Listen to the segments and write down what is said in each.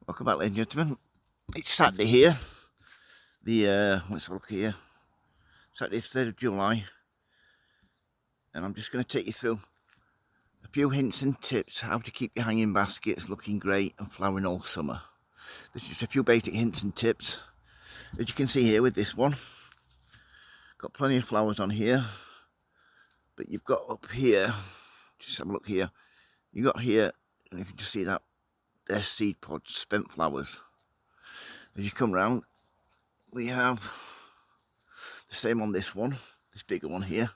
Welcome back, ladies and gentlemen. It's Saturday here. Let's have a look here. Saturday, 3rd of July, and I'm just going to take you through a few hints and tips how to keep your hanging baskets looking great and flowering all summer. There's just a few basic hints and tips. As you can see here with this one, got plenty of flowers on here, but you've got up here, just have a look here. You got here, and if you just see that, they're seed pods, spent flowers. As you come round, we have the same on this one, this bigger one here.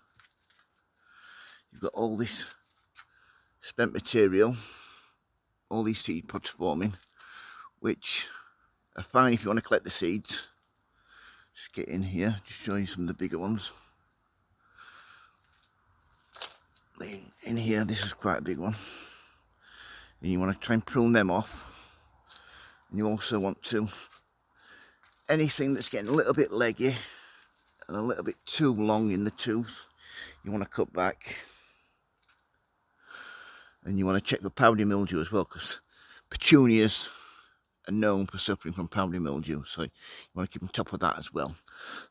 You've got all this spent material, all these seed pods forming, which are fine if you want to collect the seeds. Just get in here, just show you some of the bigger ones. In here, this is quite a big one. And you want to try and prune them off. And you also want to, anything that's getting a little bit leggy and a little bit too long in the tooth, you want to cut back. And you want to check for powdery mildew as well, because petunias are known for suffering from powdery mildew, so you want to keep on top of that as well.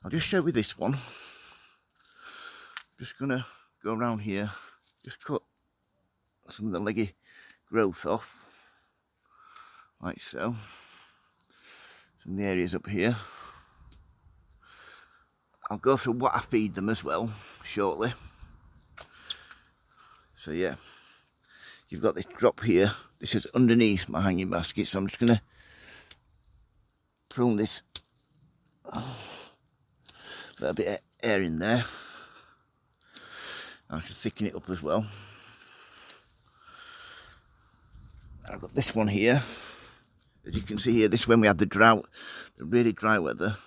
I'll just show you this one. Just going to go around here, just cut some of the leggy growth off, like so. Some of the areas up here. I'll go through what I feed them as well shortly. So yeah, you've got this drop here. This is underneath my hanging basket, so I'm just going to prune this. A little bit of air in there. I should thicken it up as well. I've got this one here. As you can see here, this is when we had the drought, the really dry weather.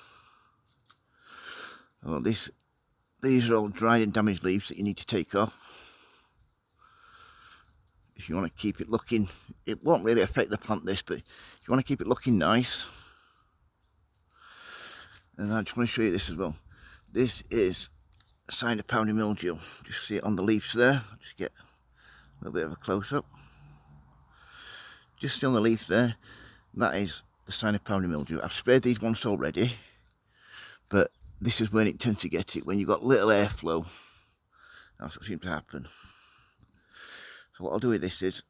Oh, these are all dried and damaged leaves that you need to take off. If you want to keep it looking, it won't really affect the plant this, but if you want to keep it looking nice. And I just want to show you this as well. This is a sign of powdery mildew. Just see it on the leaves there. I'll just get a little bit of a close-up. Just on the leaf there, that is the sign of powdery mildew. I've sprayed these once already, but this is when it tends to get it, when you've got little airflow. That's what seems to happen. So what I'll do with this is,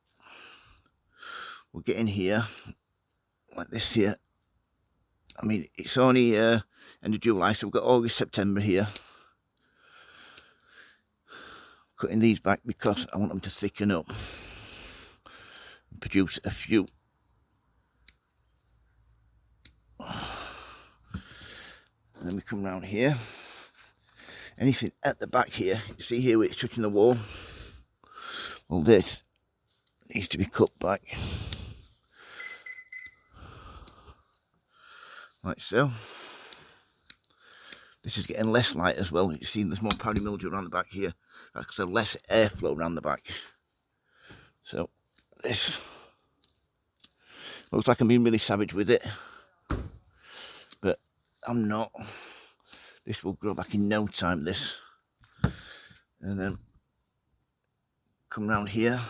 we'll get in here, like this here. I mean, it's only end of July, so we've got August, September here. Cutting these back because I want them to thicken up and produce a few. And then we come round here. Anything at the back here, you see here where it's touching the wall? Well, this needs to be cut back. Like so. This is getting less light as well. You see there's more powdery mildew around the back here. That's because there's less airflow around the back. So this looks like I'm being really savage with it, but I'm not. This will grow back in no time, this. And then come round here,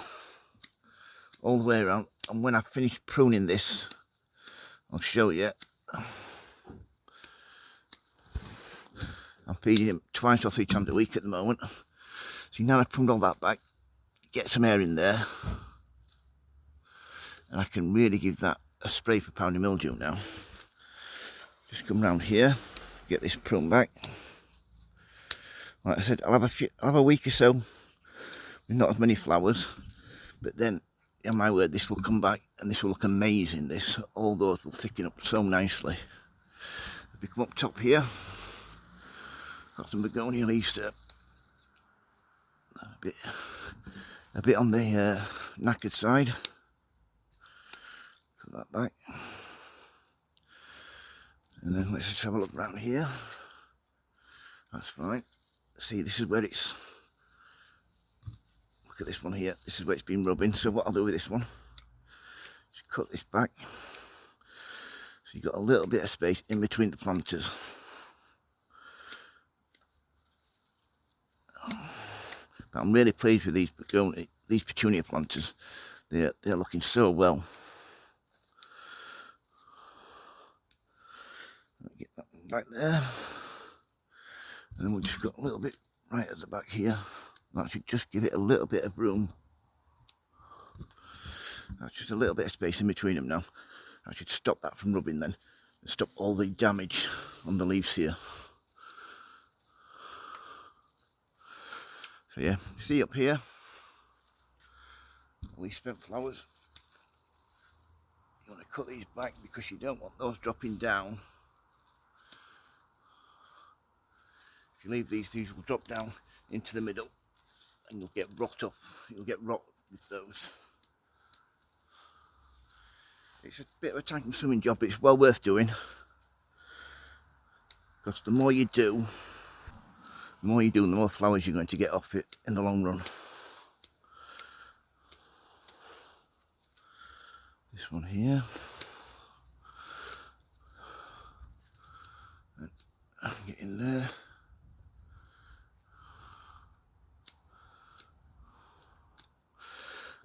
all the way around. And when I finish pruning this, I'll show you. I'm feeding him twice or 3 times a week at the moment. So now I've pruned all that back, get some air in there, and I can really give that a spray for powdery mildew now. Just come round here, get this pruned back. Like I said, I'll have a week or so with not as many flowers, but then, on my word, this will come back and this will look amazing. This, all those will thicken up so nicely. If we come up top here, got some begonia leaves there. A bit on the knackered side. Put that back. And then let's just have a look around here. That's fine. See, this is where it's, look at this one here. This is where it's been rubbing. So what I'll do with this one, just cut this back. So you've got a little bit of space in between the planters. But I'm really pleased with these petunia planters. They're looking so well. back there, and then we've just got a little bit right at the back here. That should just give it a little bit of room. That's just a little bit of space in between them now. I should stop that from rubbing then, and stop all the damage on the leaves here. So yeah, see up here, all these spent flowers. You want to cut these back because you don't want those dropping down. If you leave these will drop down into the middle and you'll get rot up. You'll get rot with those. It's a bit of a time consuming job, but it's well worth doing. Because the more you do, the more flowers you're going to get off it in the long run. This one here. And get in there.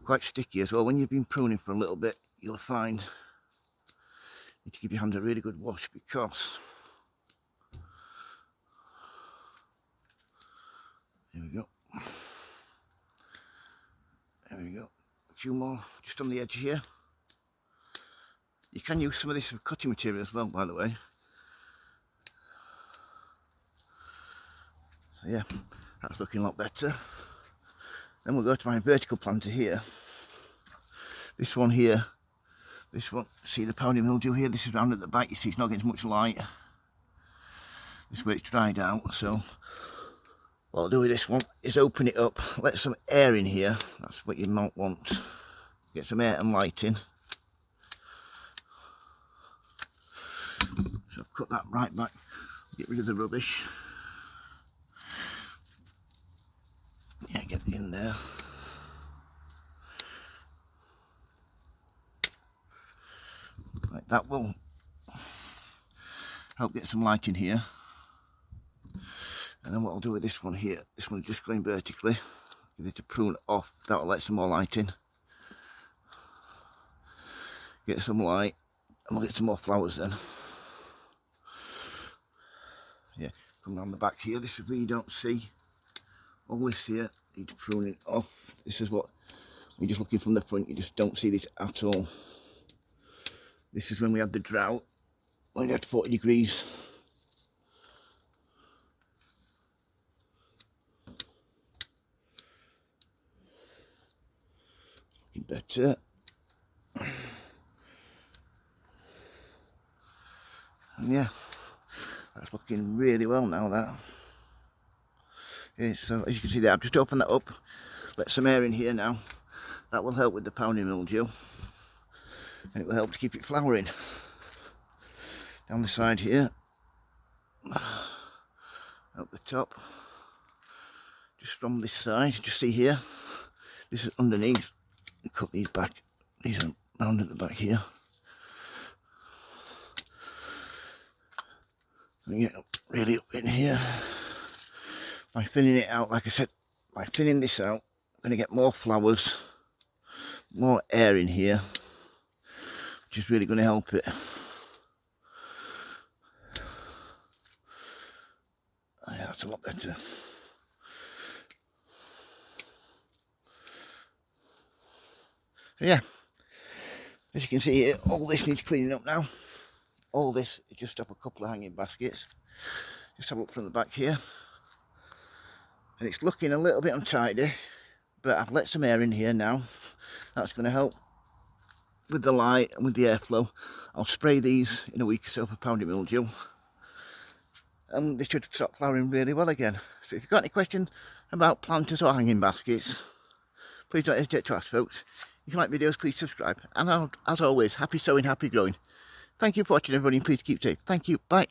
Quite sticky as well. When you've been pruning for a little bit, you'll find you need to give your hand a really good wash, because there we go. There we go. A few more just on the edge here. You can use some of this for cutting material as well, by the way. So yeah, that's looking a lot better. Then we'll go to my vertical planter here. This one here, this one, see the powdery mildew here? This is round at the back, you see it's not getting as much light. This is where it's dried out, so what I'll do with this one is open it up, let some air in here. That's what you might want. Get some air and light in. So I've cut that right back, get rid of the rubbish. Yeah, get it in there. Right, that will help get some light in here. And then what I'll do with this one here, this one just going vertically, give it a prune off, that'll let some more light in. Get some light, and we'll get some more flowers then. Yeah, come down the back here, this is where you don't see all this here, needs pruning off. This is what, when you're just looking from the front, you just don't see this at all. This is when we had the drought, when we had 40 degrees. Looking better. And yeah, that's looking really well now, that. Okay, so as you can see there, I've just opened that up, let some air in here now. That will help with the powdery mildew, and it will help to keep it flowering. Down the side here, up the top, just from this side, just see here, this is underneath. Cut these back, these are round at the back here. And get really up in here. By thinning it out, like I said, by thinning this out, I'm going to get more flowers, more air in here, which is really going to help it. Oh, yeah, that's a lot better. So yeah, as you can see here, all this needs cleaning up now. All this is just up a couple of hanging baskets. Just have a look from the back here. And it's looking a little bit untidy, but I've let some air in here now. That's going to help with the light and with the airflow. I'll spray these in a week or so for powdery mildew, and they should start flowering really well again. So if you've got any questions about planters or hanging baskets, please don't hesitate to ask, folks. If you like videos, please subscribe, and as always, happy sowing, happy growing. Thank you for watching, everybody, and please keep safe. Thank you, bye.